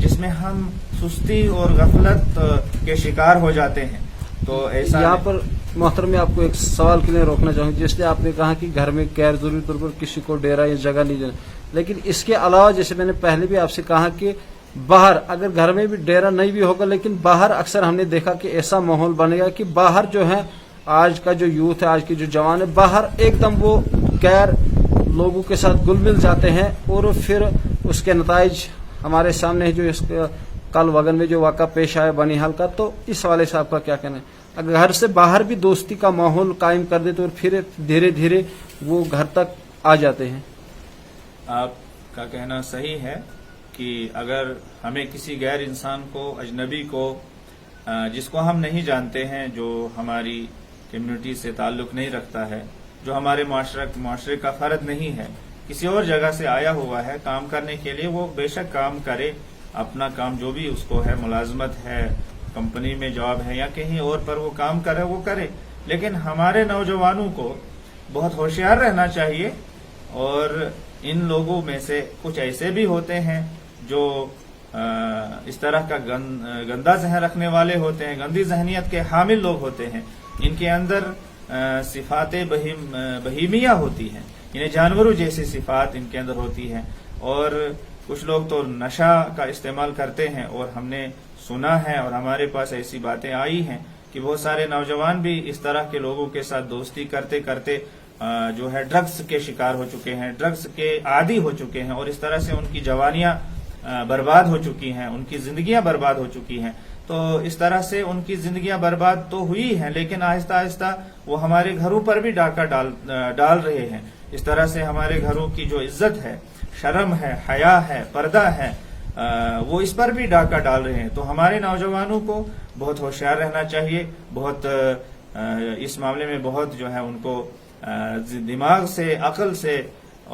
جس میں ہم سستی اور غفلت کے شکار ہو جاتے ہیں. تو ایسا یہاں پر محترم میں آپ کو ایک سوال کے لیے روکنا چاہوں گا. جس نے آپ نے کہا کہ گھر میں غیر ضروری طور پر کسی کو ڈیرا یا جگہ نہیں دینا، لیکن اس کے علاوہ جیسے میں نے پہلے بھی آپ سے کہا کہ باہر اگر گھر میں بھی ڈیرا نہیں بھی ہوگا، لیکن باہر اکثر ہم نے دیکھا کہ ایسا ماحول بنے گا کہ باہر جو ہے آج کا جو یوتھ ہے، آج کی جو جوان ہے، باہر ایک دم وہ غیر لوگوں کے ساتھ گل مل جاتے ہیں، اور پھر اس کے نتائج ہمارے سامنے جو اس کل وگن میں جو واقعہ پیش آیا بنیحال کا. تو اس والے سے آپ کا کیا کہنا ہے؟ اگر گھر سے باہر بھی دوستی کا ماحول قائم کر دیتے اور پھر دھیرے دھیرے وہ گھر تک آ جاتے ہیں. آپ کا کہنا صحیح ہے کہ اگر ہمیں کسی غیر انسان کو، اجنبی کو، جس کو ہم نہیں جانتے ہیں، جو ہماری کمیونٹی سے تعلق نہیں رکھتا ہے، جو ہمارے معاشرے کا فرد نہیں ہے، کسی اور جگہ سے آیا ہوا ہے کام کرنے کے لیے، وہ بے شک کام کرے، اپنا کام جو بھی اس کو ہے، ملازمت ہے، کمپنی میں جاب ہے یا کہیں اور پر وہ کام کرے، وہ کرے. لیکن ہمارے نوجوانوں کو بہت ہوشیار رہنا چاہیے. اور ان لوگوں میں سے کچھ ایسے بھی ہوتے ہیں جو اس طرح کا گندا ذہن رکھنے والے ہوتے ہیں، گندی ذہنیت کے حامل لوگ ہوتے ہیں. ان کے اندر صفات بہیمیہ ہوتی ہیں، یعنی جانوروں جیسی صفات ان کے اندر ہوتی ہیں. اور کچھ لوگ تو نشہ کا استعمال کرتے ہیں، اور ہم نے سنا ہے اور ہمارے پاس ایسی باتیں آئی ہیں کہ بہت سارے نوجوان بھی اس طرح کے لوگوں کے ساتھ دوستی کرتے کرتے جو ہے ڈرگس کے شکار ہو چکے ہیں، ڈرگس کے عادی ہو چکے ہیں، اور اس طرح سے ان کی جوانیاں برباد ہو چکی ہیں، ان کی زندگیاں برباد ہو چکی ہیں. تو اس طرح سے ان کی زندگیاں برباد تو ہوئی ہیں، لیکن آہستہ آہستہ وہ ہمارے گھروں پر بھی ڈاکہ ڈال رہے ہیں. اس طرح سے ہمارے گھروں کی جو عزت ہے، شرم ہے، حیا ہے، پردہ ہے، وہ اس پر بھی ڈاکہ ڈال رہے ہیں. تو ہمارے نوجوانوں کو بہت ہوشیار رہنا چاہیے، بہت اس معاملے میں بہت جو ہے ان کو دماغ سے، عقل سے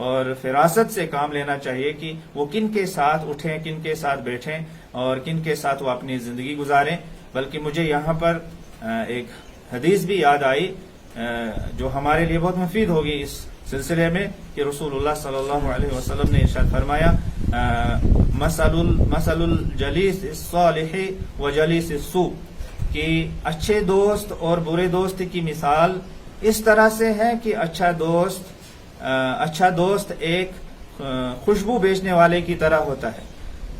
اور فراست سے کام لینا چاہیے کہ وہ کن کے ساتھ اٹھیں، کن کے ساتھ بیٹھیں اور کن کے ساتھ وہ اپنی زندگی گزاریں. بلکہ مجھے یہاں پر ایک حدیث بھی یاد آئی جو ہمارے لیے بہت مفید ہوگی اس سلسلے میں، کہ رسول اللہ صلی اللہ علیہ وسلم نے ارشاد فرمایا مثل الجلیس الصالح و جلیس السوء، کہ اچھے دوست اور برے دوست کی مثال اس طرح سے ہے کہ اچھا دوست ایک خوشبو بیچنے والے کی طرح ہوتا ہے.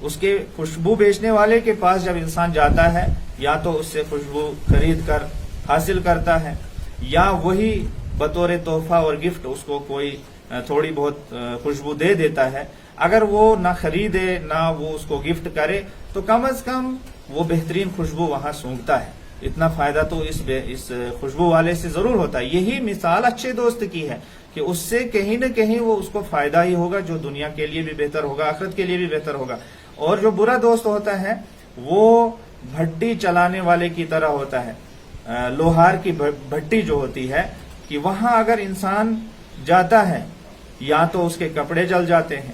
اس کے خوشبو بیچنے والے کے پاس جب انسان جاتا ہے، یا تو اس سے خوشبو خرید کر حاصل کرتا ہے، یا وہی بطور تحفہ اور گفٹ اس کو کوئی تھوڑی بہت خوشبو دے دیتا ہے. اگر وہ نہ خریدے نہ وہ اس کو گفٹ کرے تو کم از کم وہ بہترین خوشبو وہاں سونگھتا ہے. اتنا فائدہ تو اس خوشبو والے سے ضرور ہوتا ہے. یہی مثال اچھے دوست کی ہے کہ اس سے کہیں نہ کہیں وہ اس کو فائدہ ہی ہوگا، جو دنیا کے لیے بھی بہتر ہوگا، آخرت کے لیے بھی بہتر ہوگا. اور جو برا دوست ہوتا ہے وہ بھٹی چلانے والے کی طرح ہوتا ہے. لوہار کی بھٹی جو ہوتی ہے، کہ وہاں اگر انسان جاتا ہے، یا تو اس کے کپڑے جل جاتے ہیں،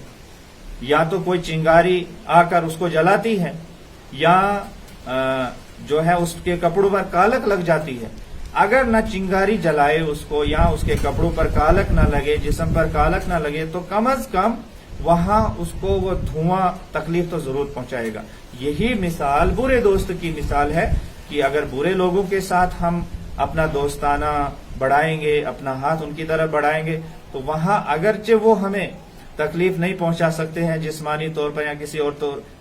یا تو کوئی چنگاری آ کر اس کو جلاتی ہے، یا جو ہے اس کے کپڑوں پر کالک لگ جاتی ہے. اگر نہ چنگاری جلائے اس کو، یا اس کے کپڑوں پر کالک نہ لگے، جسم پر کالک نہ لگے، تو کم از کم وہاں اس کو وہ دھواں تکلیف تو ضرور پہنچائے گا. یہی مثال برے دوست کی مثال ہے کہ اگر برے لوگوں کے ساتھ ہم اپنا دوستانہ بڑھائیں گے، اپنا ہاتھ ان کی طرف بڑھائیں گے، تو وہاں اگرچہ وہ ہمیں تکلیف نہیں پہنچا سکتے ہیں جسمانی طور پر یا کسی اور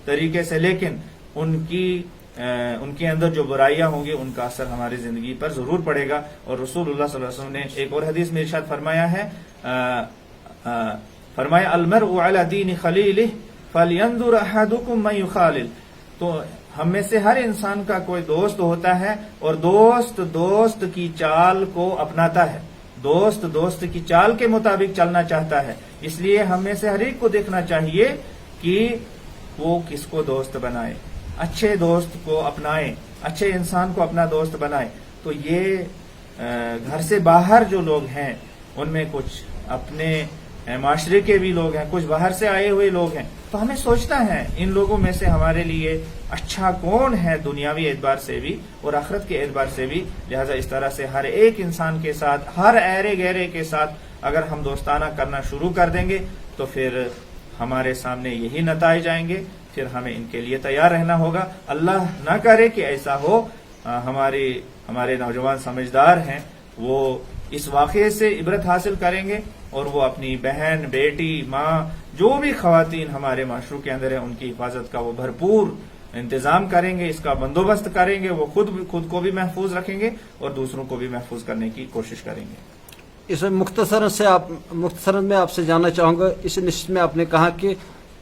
طریقے سے، لیکن ان کے اندر جو برائیاں ہوں گی ان کا اثر ہماری زندگی پر ضرور پڑے گا. اور رسول اللہ صلی اللہ علیہ وسلم نے ایک اور حدیث میں ارشاد فرمایا ہے، فرمایا المرء علی دین خلیلہ فلینظر احدکم من یخالل. تو ہم میں سے ہر انسان کا کوئی دوست ہوتا ہے، اور دوست کی چال کو اپناتا ہے، دوست کی چال کے مطابق چلنا چاہتا ہے. اس لیے ہم میں سے ہر ایک کو دیکھنا چاہیے کہ وہ کس کو دوست بنائے، اچھے دوست کو اپنائے، اچھے انسان کو اپنا دوست بنائے. تو یہ گھر سے باہر جو لوگ ہیں ان میں کچھ اپنے معاشرے کے بھی لوگ ہیں، کچھ باہر سے آئے ہوئے لوگ ہیں. تو ہمیں سوچنا ہے ان لوگوں میں سے ہمارے لیے اچھا کون ہے، دنیاوی اعتبار سے بھی اور آخرت کے اعتبار سے بھی. لہذا اس طرح سے ہر ایک انسان کے ساتھ، ہر ایرے گہرے کے ساتھ اگر ہم دوستانہ کرنا شروع کر دیں گے تو پھر ہمارے سامنے یہی نتائج آئیں گے، پھر ہمیں ان کے لیے تیار رہنا ہوگا۔ اللہ نہ کرے کہ ایسا ہو، ہمارے نوجوان سمجھدار ہیں، وہ اس واقعے سے عبرت حاصل کریں گے اور وہ اپنی بہن، بیٹی، ماں، جو بھی خواتین ہمارے معاشرے کے اندر ہیں ان کی حفاظت کا وہ بھرپور انتظام کریں گے، اس کا بندوبست کریں گے، وہ خود کو بھی محفوظ رکھیں گے اور دوسروں کو بھی محفوظ کرنے کی کوشش کریں گے۔ اس میں مختصراً میں آپ سے جاننا چاہوں گا، اس نشست میں آپ نے کہا کہ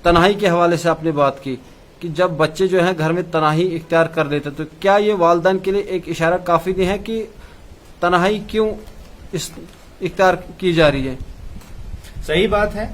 تنہائی کے حوالے سے آپ نے بات کی کہ جب بچے جو ہیں گھر میں تنہائی اختیار کر لیتے تو کیا یہ والدین کے لیے ایک اشارہ کافی نہیں ہے کہ تنہائی کیوں اختیار کی جا رہی ہے؟ صحیح بات ہے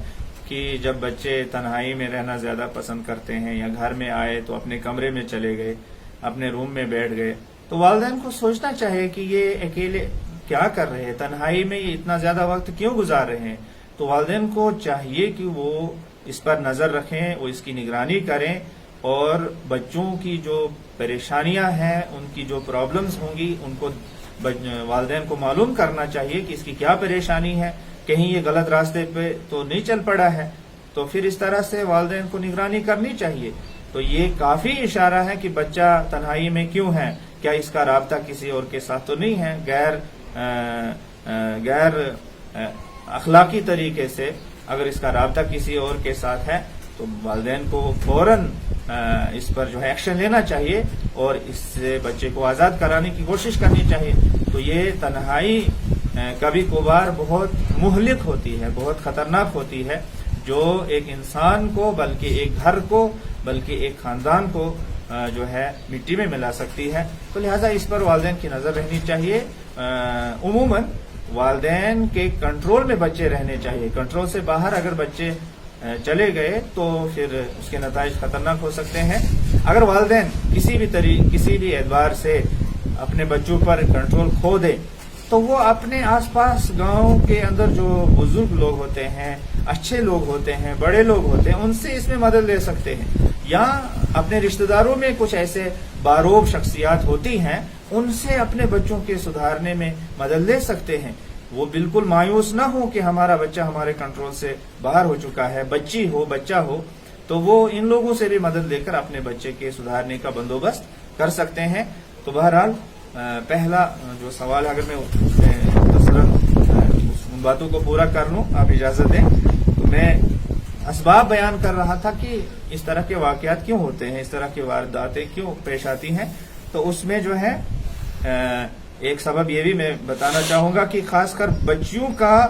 کہ جب بچے تنہائی میں رہنا زیادہ پسند کرتے ہیں یا گھر میں آئے تو اپنے کمرے میں چلے گئے، اپنے روم میں بیٹھ گئے، تو والدین کو سوچنا چاہیے کہ یہ اکیلے کیا کر رہے ہیں، تنہائی میں یہ اتنا زیادہ وقت کیوں گزار رہے ہیں۔ تو والدین کو چاہیے کہ وہ اس پر نظر رکھیں، وہ اس کی نگرانی کریں اور بچوں کی جو پریشانیاں ہیں، ان کی جو پرابلمز ہوں گی، ان کو والدین کو معلوم کرنا چاہیے کہ اس کی کیا پریشانی ہے، کہیں یہ غلط راستے پہ تو نہیں چل پڑا ہے، تو پھر اس طرح سے والدین کو نگرانی کرنی چاہیے۔ تو یہ کافی اشارہ ہے کہ بچہ تنہائی میں کیوں ہے، کیا اس کا رابطہ کسی اور کے ساتھ تو نہیں ہے، غیر اخلاقی طریقے سے اگر اس کا رابطہ کسی اور کے ساتھ ہے تو والدین کو فوراً اس پر جو ہے ایکشن لینا چاہیے اور اس سے بچے کو آزاد کرانے کی کوشش کرنی چاہیے۔ تو یہ تنہائی کبھی کبھار بہت مہلک ہوتی ہے، بہت خطرناک ہوتی ہے، جو ایک انسان کو، بلکہ ایک گھر کو، بلکہ ایک خاندان کو جو ہے مٹی میں ملا سکتی ہے۔ تو لہٰذا اس پر والدین کی نظر رہنی چاہیے۔ عموماً والدین کے کنٹرول میں بچے رہنے چاہیے، کنٹرول سے باہر اگر بچے چلے گئے تو پھر اس کے نتائج خطرناک ہو سکتے ہیں۔ اگر والدین کسی بھی اعتبار سے اپنے بچوں پر کنٹرول کھو دے تو وہ اپنے آس پاس گاؤں کے اندر جو بزرگ لوگ ہوتے ہیں، اچھے لوگ ہوتے ہیں، بڑے لوگ ہوتے ہیں، ان سے اس میں مدد لے سکتے ہیں، یا اپنے رشتہ داروں میں کچھ ایسے باروب شخصیات ہوتی ہیں، ان سے اپنے بچوں کے سدھارنے میں مدد لے سکتے ہیں۔ وہ بالکل مایوس نہ ہو کہ ہمارا بچہ ہمارے کنٹرول سے باہر ہو چکا ہے، بچی ہو، بچہ ہو، تو وہ ان لوگوں سے بھی مدد لے کر اپنے بچے کے سدھارنے کا بندوبست کر سکتے ہیں۔ تو بہرحال پہلا جو سوال اگر میں ان باتوں کو پورا کر لوں، آپ اجازت دیں، تو میں اسباب بیان کر رہا تھا کہ اس طرح کے واقعات کیوں ہوتے ہیں، اس طرح کی وارداتیں کیوں پیش آتی ہیں۔ تو اس میں جو ہے ایک سبب یہ بھی میں بتانا چاہوں گا کہ خاص کر بچیوں کا،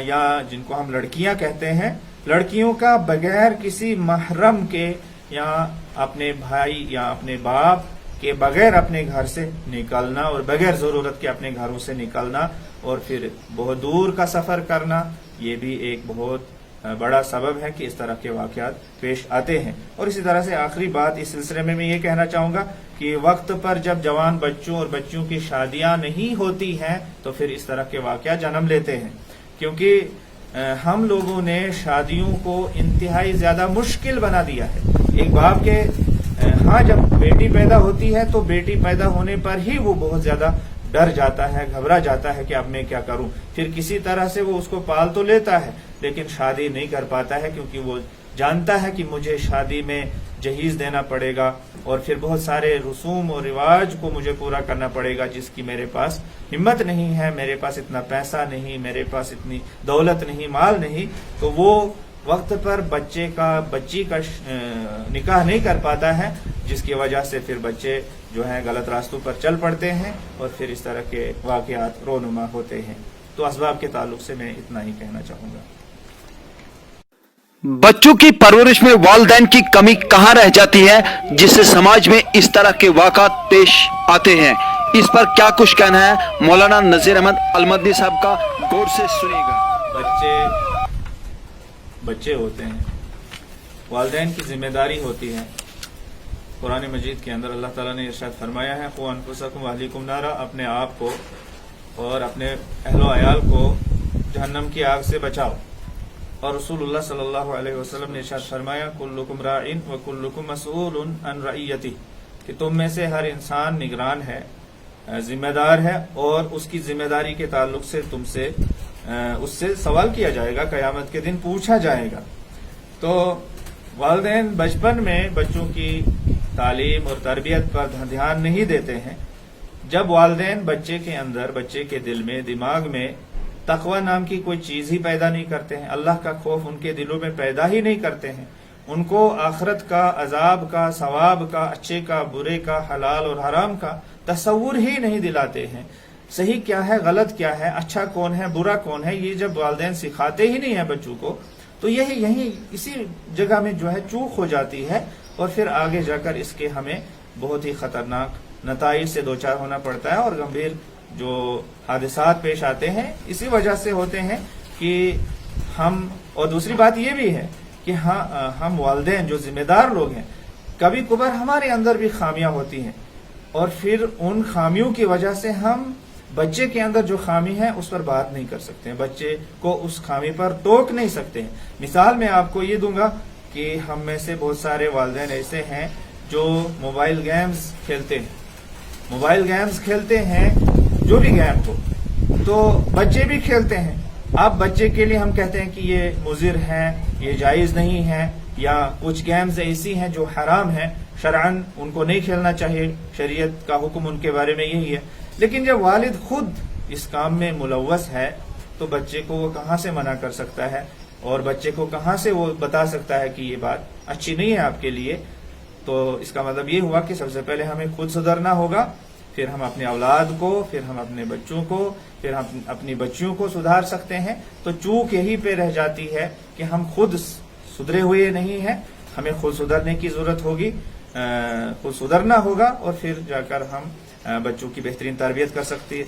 یا جن کو ہم لڑکیاں کہتے ہیں، لڑکیوں کا بغیر کسی محرم کے یا اپنے بھائی یا اپنے باپ کے بغیر اپنے گھر سے نکلنا اور بغیر ضرورت کے اپنے گھروں سے نکلنا اور پھر بہت دور کا سفر کرنا، یہ بھی ایک بہت بڑا سبب ہے کہ اس طرح کے واقعات پیش آتے ہیں۔ اور اسی طرح سے آخری بات اس سلسلے میں یہ کہنا چاہوں گا کہ وقت پر جب جوان بچوں اور بچیوں کی شادیاں نہیں ہوتی ہیں تو پھر اس طرح کے واقعات جنم لیتے ہیں، کیونکہ ہم لوگوں نے شادیوں کو انتہائی زیادہ مشکل بنا دیا ہے۔ ایک باپ کے ہاں جب بیٹی پیدا ہوتی ہے تو بیٹی پیدا ہونے پر ہی وہ بہت زیادہ ڈر جاتا ہے، گھبرا جاتا ہے کہ اب میں کیا کروں، پھر کسی طرح سے وہ اس کو پال تو لیتا ہے لیکن شادی نہیں کر پاتا ہے، کیونکہ وہ جانتا ہے کہ مجھے شادی میں جہیز دینا پڑے گا اور پھر بہت سارے رسوم اور رواج کو مجھے پورا کرنا پڑے گا، جس کی میرے پاس ہمت نہیں ہے، میرے پاس اتنا پیسہ نہیں، میرے پاس اتنی دولت نہیں، مال نہیں، تو وہ وقت پر بچی کا نکاح نہیں کر پاتا ہے، جس کی وجہ سے پھر بچے جو ہیں غلط راستوں پر چل پڑتے ہیں اور پھر اس طرح کے واقعات رونما ہوتے ہیں۔ تو اسباب کے تعلق سے میں اتنا ہی کہنا چاہوں گا۔ بچوں کی پرورش میں والدین کی کمی کہاں رہ جاتی ہے جس سے سماج میں اس طرح کے واقعات پیش آتے ہیں، اس پر کیا کچھ کہنا ہے مولانا نذیر احمد المدنی صاحب کا، غور سے سنیے گا۔ بچے ہوتے ہیں، والدین کی ذمہ داری ہوتی ہے۔ قرآن مجید کے اندر اللہ تعالیٰ نے ارشاد فرمایا ہے، قُوْ أَنفُسَكُمْ وَأَهْلِيكُمْ نَارًا، اپنے آپ کو اور اپنے اہل و عیال کو جہنم کی آگ سے بچاؤ۔ اور رسول اللہ صلی اللہ علیہ وسلم نے ارشاد فرمایا، كُلُّكُمْ رَاعٍ وَكُلُّكُمْ مَسْئُولٌ عَنْ رَعِيَّتِهِ، کہ تم میں سے ہر انسان نگران ہے، ذمہ دار ہے، اور اس کی ذمہ داری کے تعلق سے تم سے اس سے سوال کیا جائے گا، قیامت کے دن پوچھا جائے گا۔ تو والدین بچپن میں بچوں کی تعلیم اور تربیت پر دھیان نہیں دیتے ہیں۔ جب والدین بچے کے اندر، بچے کے دل میں، دماغ میں تقوی نام کی کوئی چیز ہی پیدا نہیں کرتے ہیں، اللہ کا خوف ان کے دلوں میں پیدا ہی نہیں کرتے ہیں، ان کو آخرت کا، عذاب کا، ثواب کا، اچھے کا، برے کا، حلال اور حرام کا تصور ہی نہیں دلاتے ہیں، صحیح کیا ہے، غلط کیا ہے، اچھا کون ہے، برا کون ہے، یہ جب والدین سکھاتے ہی نہیں ہیں بچوں کو، تو یہی اسی جگہ میں جو ہے چوک ہو جاتی ہے، اور پھر آگے جا کر اس کے ہمیں بہت ہی خطرناک نتائج سے دوچار ہونا پڑتا ہے، اور گمبھیر جو حادثات پیش آتے ہیں اسی وجہ سے ہوتے ہیں کہ ہم، اور دوسری بات یہ بھی ہے کہ ہم والدین جو ذمہ دار لوگ ہیں، کبھی کبھار ہمارے اندر بھی خامیاں ہوتی ہیں، اور پھر ان خامیوں کی وجہ سے ہم بچے کے اندر جو خامی ہے اس پر بات نہیں کر سکتے ہیں، بچے کو اس خامی پر ٹوک نہیں سکتے ہیں۔ مثال میں آپ کو یہ دوں گا کہ ہم میں سے بہت سارے والدین ایسے ہیں جو موبائل گیمز کھیلتے ہیں، جو بھی گیم ہو، تو بچے بھی کھیلتے ہیں۔ اب بچے کے لیے ہم کہتے ہیں کہ یہ مضر ہے، یہ جائز نہیں ہے، یا کچھ گیمز ایسی ہیں جو حرام ہیں، شرعاً ان کو نہیں کھیلنا چاہیے، شریعت کا حکم ان کے بارے میں یہی ہے۔ لیکن جب والد خود اس کام میں ملوث ہے تو بچے کو وہ کہاں سے منع کر سکتا ہے، اور بچے کو کہاں سے وہ بتا سکتا ہے کہ یہ بات اچھی نہیں ہے آپ کے لیے؟ تو اس کا مطلب یہ ہوا کہ سب سے پہلے ہمیں خود سدھرنا ہوگا، پھر ہم اپنے اولاد کو، پھر ہم اپنے بچوں کو، پھر ہم اپنی بچیوں کو سدھار سکتے ہیں۔ تو چوک یہی پہ رہ جاتی ہے کہ ہم خود سدھرے ہوئے نہیں ہیں، ہمیں خود سدھرنے کی ضرورت ہوگی، خود سدھرنا ہوگا، اور پھر جا کر ہم بچوں کی بہترین تربیت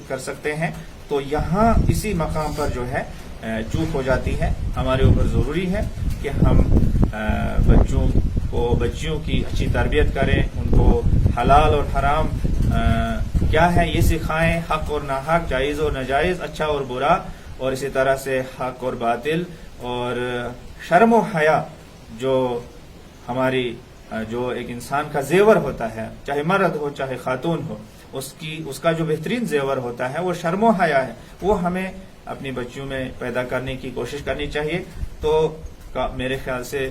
کر سکتے ہیں۔ تو یہاں اسی مقام پر جو ہے چوک ہو جاتی ہے۔ ہمارے اوپر ضروری ہے کہ ہم بچیوں کی اچھی تربیت کریں، ان کو حلال اور حرام کیا ہے یہ سکھائیں، حق اور ناحق، جائز اور ناجائز، اچھا اور برا، اور اسی طرح سے حق اور باطل، اور شرم و حیا جو ہماری جو ایک انسان کا زیور ہوتا ہے، چاہے مرد ہو چاہے خاتون ہو، اس کا جو بہترین زیور ہوتا ہے وہ شرم و حیا ہے، وہ ہمیں اپنی بچیوں میں پیدا کرنے کی کوشش کرنی چاہیے۔ تو میرے خیال سے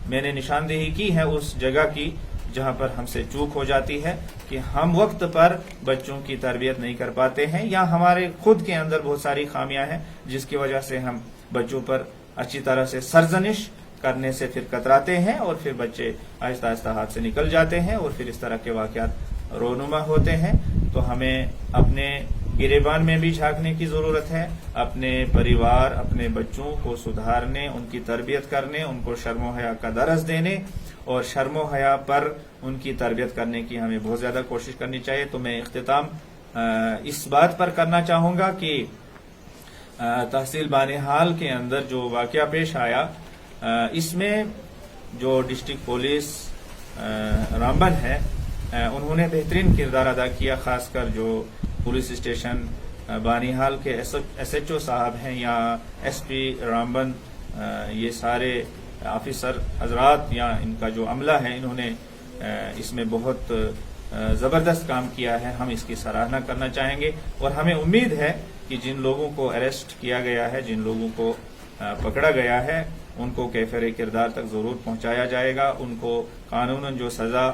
میں نے نشاندہی کی ہے اس جگہ کی جہاں پر ہم سے چوک ہو جاتی ہے کہ ہم وقت پر بچوں کی تربیت نہیں کر پاتے ہیں، یا ہمارے خود کے اندر بہت ساری خامیاں ہیں جس کی وجہ سے ہم بچوں پر اچھی طرح سے سرزنش کرنے سے پھر کتراتے ہیں، اور پھر بچے آہستہ آہستہ ہاتھ سے نکل جاتے ہیں، اور پھر اس طرح کے واقعات رونما ہوتے ہیں۔ تو ہمیں اپنے گریبان میں بھی جھانکنے کی ضرورت ہے، اپنے پریوار، اپنے بچوں کو سدھارنے، ان کی تربیت کرنے، ان کو شرم و حیا کا درس دینے، اور شرم و حیا پر ان کی تربیت کرنے کی ہمیں بہت زیادہ کوشش کرنی چاہیے۔ تو میں اختتام اس بات پر کرنا چاہوں گا کہ تحصیل بانہال کے اندر جو واقعہ پیش آیا، اس میں جو ڈسٹرکٹ پولیس رامبن ہے انہوں نے بہترین کردار ادا کیا، خاص کر جو پولیس اسٹیشن بانہال کے ایس ایچ او صاحب ہیں یا ایس پی رامبن، یہ سارے آفیسر حضرات یا ان کا جو عملہ ہے، انہوں نے اس میں بہت زبردست کام کیا ہے، ہم اس کی سراہنا کرنا چاہیں گے، اور ہمیں امید ہے کہ جن لوگوں کو اریسٹ کیا گیا ہے، جن لوگوں کو پکڑا گیا ہے، ان کو کیفر کردار تک ضرور پہنچایا جائے گا، ان کو قانوناً جو سزا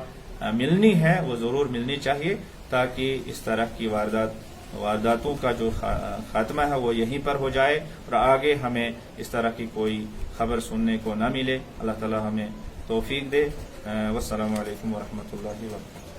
ملنی ہے وہ ضرور ملنی چاہیے، تاکہ اس طرح کی وارداتوں کا جو خاتمہ ہے وہ یہیں پر ہو جائے، اور آگے ہمیں اس طرح کی کوئی خبر سننے کو نہ ملے۔ اللہ تعالی ہمیں توفیق دے۔ والسلام علیکم ورحمۃ اللہ وبرکاتہ۔